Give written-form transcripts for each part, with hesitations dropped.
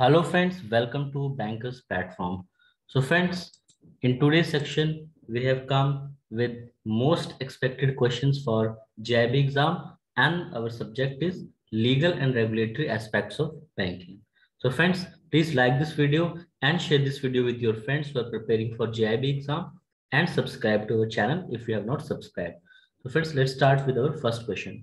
Hello friends, welcome to Bankers Platform. So friends, in today's section, we have come with most expected questions for JIB exam and our subject is legal and regulatory aspects of banking. So friends, please like this video and share this video with your friends who are preparing for JIB exam and subscribe to our channel if you have not subscribed. So friends, let's start with our first question.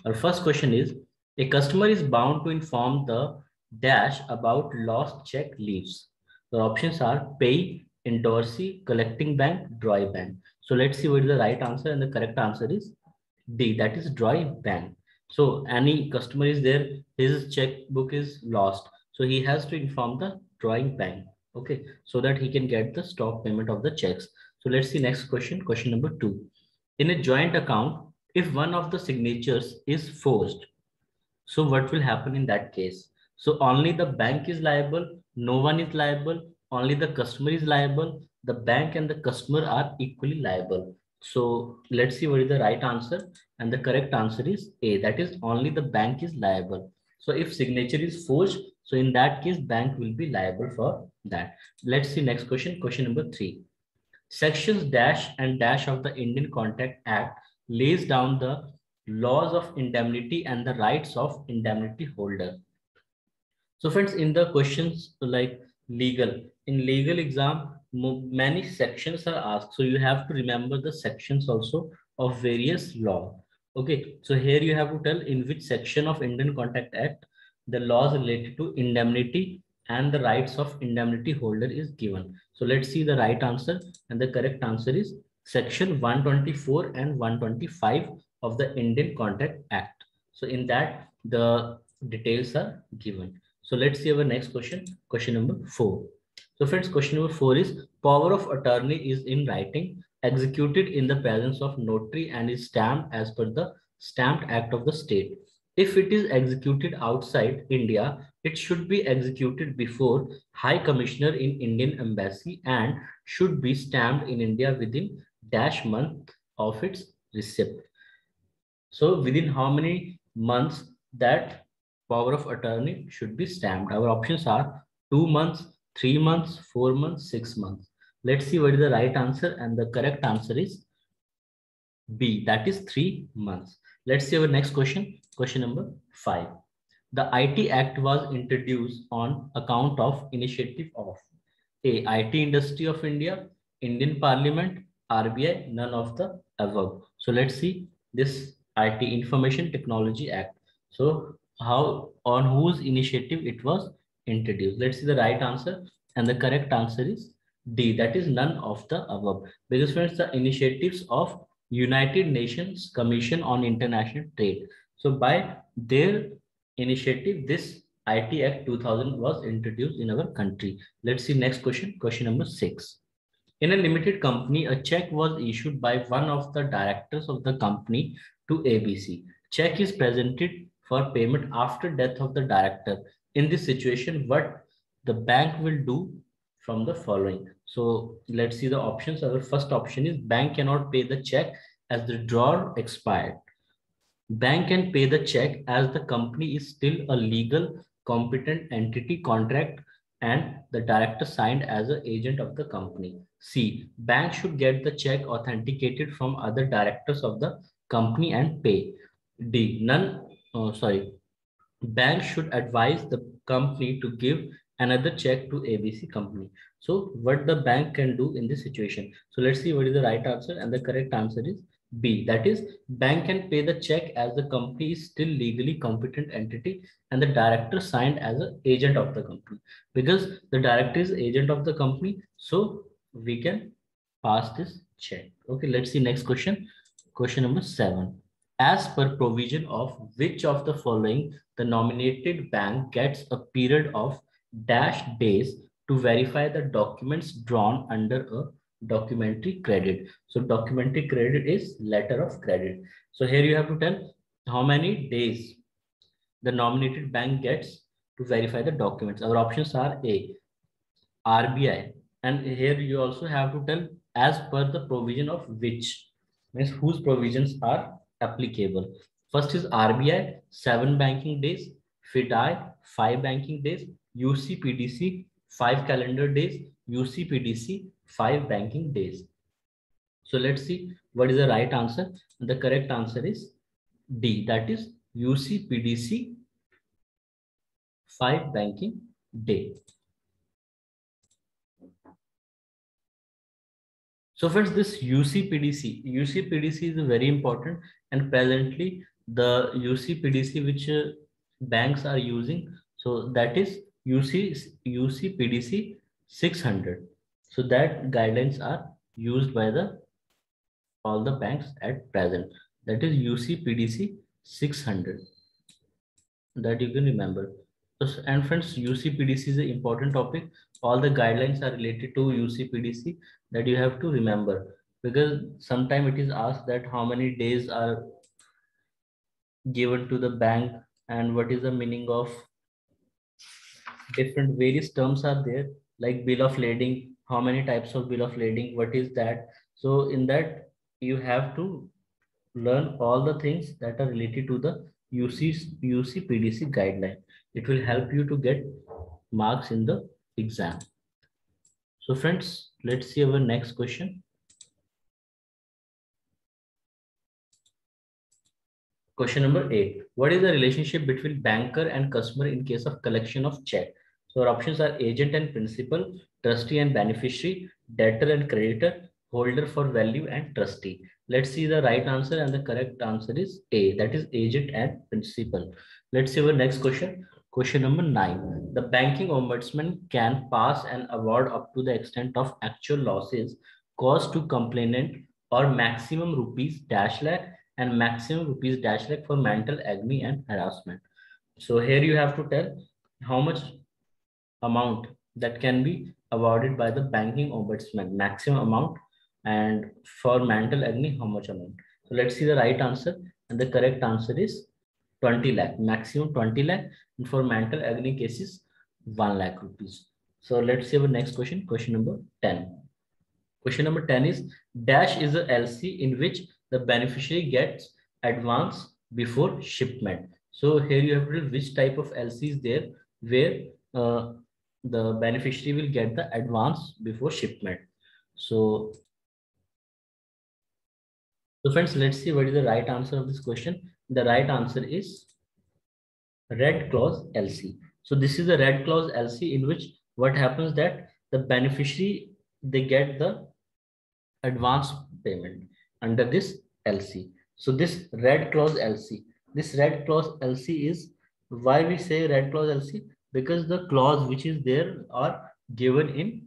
Our first question is, a customer is bound to inform the dash about lost check leaves. The options are pay, endorsee, collecting bank, drawing bank. So let's see what is the right answer, and the correct answer is D, that is drawing bank. So any customer is there, his checkbook is lost. So he has to inform the drawing bank, okay, so that he can get the stop payment of the checks. So let's see next question, question number 2. In a joint account, if one of the signatures is forged, so what will happen in that case? So only the bank is liable, no one is liable, only the customer is liable, the bank and the customer are equally liable. So let's see what is the right answer. And the correct answer is A, that is only the bank is liable. So if signature is forged, so in that case, bank will be liable for that. Let's see next question, question number 3. Sections dash and dash of the Indian Contract Act lays down the laws of indemnity and the rights of indemnity holder. So friends, in the questions like legal, in legal exam, many sections are asked. So you have to remember the sections also of various law. Okay, so here you have to tell in which section of Indian Contract Act the laws related to indemnity and the rights of indemnity holder is given. So let's see the right answer, and the correct answer is section 124 and 125 of the Indian Contract Act. So in that the details are given. So let's see our next question, question number 4. So friends, question number 4 is power of attorney is in writing, executed in the presence of notary and is stamped as per the stamped act of the state. If it is executed outside India, it should be executed before High Commissioner in Indian Embassy and should be stamped in India within dash month of its receipt. So within how many months that power of attorney should be stamped? Our options are 2 months, 3 months, 4 months, 6 months. Let's see what is the right answer, and the correct answer is B, that is 3 months. Let's see our next question, question number 5. The IT Act was introduced on account of initiative of A, IT Industry of India, Indian Parliament, RBI, none of the above. So let's see this IT Information Technology Act. So how, on whose initiative it was introduced? Let's see the right answer, and the correct answer is D, that is none of the above. Because friends, the initiatives of United Nations Commission on International Trade. So by their initiative, this IT Act 2000 was introduced in our country. Let's see next question, question number 6. In a limited company, a check was issued by one of the directors of the company to ABC. Check is presented for payment after death of the director. In this situation, what the bank will do from the following? So let's see the options. Our first option is bank cannot pay the check as the drawer expired. Bank can pay the check as the company is still a legal competent entity contract and the director signed as an agent of the company. C, bank should get the check authenticated from other directors of the company and pay. D, bank should advise the company to give another check to ABC company. So what the bank can do in this situation? So let's see what is the right answer, and the correct answer is B, that is bank can pay the check as the company is still legally competent entity and the director signed as an agent of the company. Because the director is agent of the company, so we can pass this check. Okay, let's see next question, question number 7. As per provision of which of the following the nominated bank gets a period of dash days to verify the documents drawn under a documentary credit. So documentary credit is letter of credit. So here you have to tell how many days the nominated bank gets to verify the documents. Our options are A, RBI, and here you also have to tell as per the provision of which, means whose provisions are applicable. First is RBI, 7 banking days, FIDI, 5 banking days, UCPDC 5 calendar days, UCPDC 5 banking days. So let's see what is the right answer. The correct answer is D, that is UCPDC 5 banking day. So friends, this UCPDC is very important, and presently the UCPDC which banks are using, so that is UCPDC 600. So that guidelines are used by the all the banks at present. That is UCPDC 600. That you can remember. And friends, UCPDC is an important topic. All the guidelines are related to UCPDC that you have to remember, because sometimes it is asked that how many days are given to the bank and what is the meaning of different various terms are there, like bill of lading, how many types of bill of lading, what is that. So in that you have to learn all the things that are related to the UCPDC guideline. It will help you to get marks in the exam. So friends, let's see our next question. Question number 8. What is the relationship between banker and customer in case of collection of check? So our options are agent and principal, trustee and beneficiary, debtor and creditor, holder for value and trustee. Let's see the right answer, and the correct answer is A, that is agent and principal. Let's see our next question. Question number 9. The banking ombudsman can pass an award up to the extent of actual losses caused to complainant or maximum rupees dash lakh and maximum rupees dash lakh for mental agony and harassment. So here you have to tell how much amount that can be awarded by the banking ombudsman, maximum amount, and for mental agony, how much amount. So let's see the right answer, and the correct answer is 20 lakh, maximum 20 lakh, and for mental agony cases, 1 lakh rupees. So let's see our next question, question number 10. Question number 10 is dash is a LC in which the beneficiary gets advance before shipment. So here you have to tell which type of LC is there where the beneficiary will get the advance before shipment. So friends, let's see what is the right answer of this question. The right answer is red clause LC. So this is a red clause LC in which what happens that the beneficiary, they get the advance payment under this LC. So this red clause LC, this red clause LC is why we say red clause LC, because the clause which is there are given in,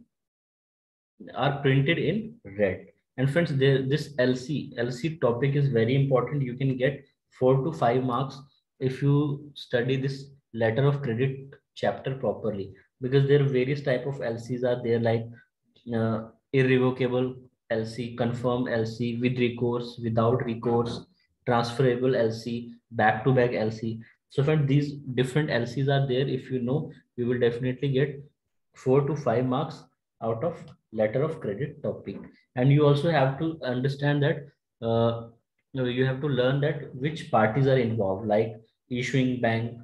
are printed in red. And friends, there this LC topic is very important. You can get 4 to 5 marks if you study this letter of credit chapter properly, because there are various type of LCs are there, like irrevocable LC, confirmed LC, with recourse, without recourse, transferable LC, back-to-back LC. So friends, these different LCs are there. If you know, you will definitely get 4 to 5 marks out of letter of credit topic. And you also have to understand that you have to learn that which parties are involved, like issuing bank,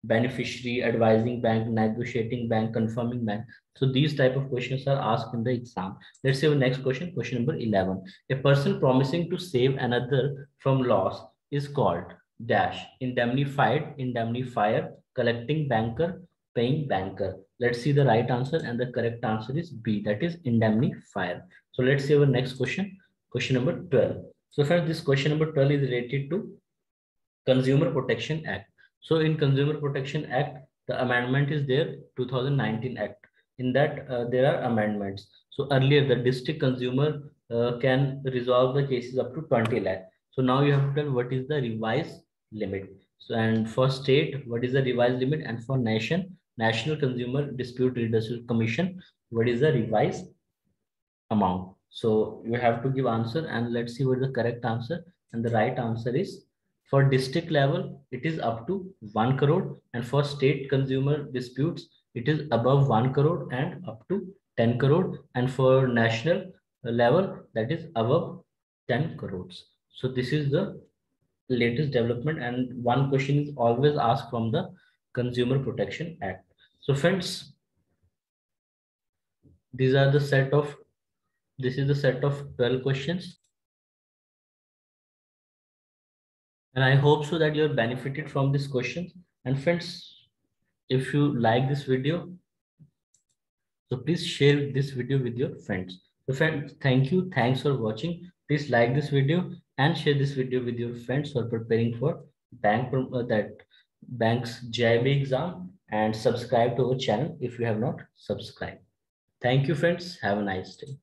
beneficiary, advising bank, negotiating bank, confirming bank. So these type of questions are asked in the exam. Let's say the next question, question number 11. A person promising to save another from loss is called dash indemnified, indemnifier, collecting banker, paying banker. Let's see the right answer, and the correct answer is B, that is indemnifier. So let's see our next question, question number 12. So friends, this question number 12 is related to Consumer Protection Act. So in Consumer Protection Act, the amendment is there, 2019 Act. In that there are amendments. So earlier the district consumer can resolve the cases up to 20 lakh. So now you have to tell what is the revised limit. So and for state, what is the revised limit, and for National Consumer Dispute Redressal Commission, what is the revised amount. So you have to give answer, and let's see what is the correct answer. And the right answer is for district level, it is up to 1 crore. And for state consumer disputes, it is above 1 crore and up to 10 crore. And for national level, that is above 10 crores. So this is the latest development. And one question is always asked from the Consumer Protection Act. So friends, these are the set of, this is the set of 12 questions. And I hope so that you're benefited from this question. And friends, if you like this video, so please share this video with your friends. So friends, thank you. Thanks for watching. Please like this video and share this video with your friends who are preparing for that bank's JIB exam, and subscribe to our channel if you have not subscribed. Thank you, friends. Have a nice day.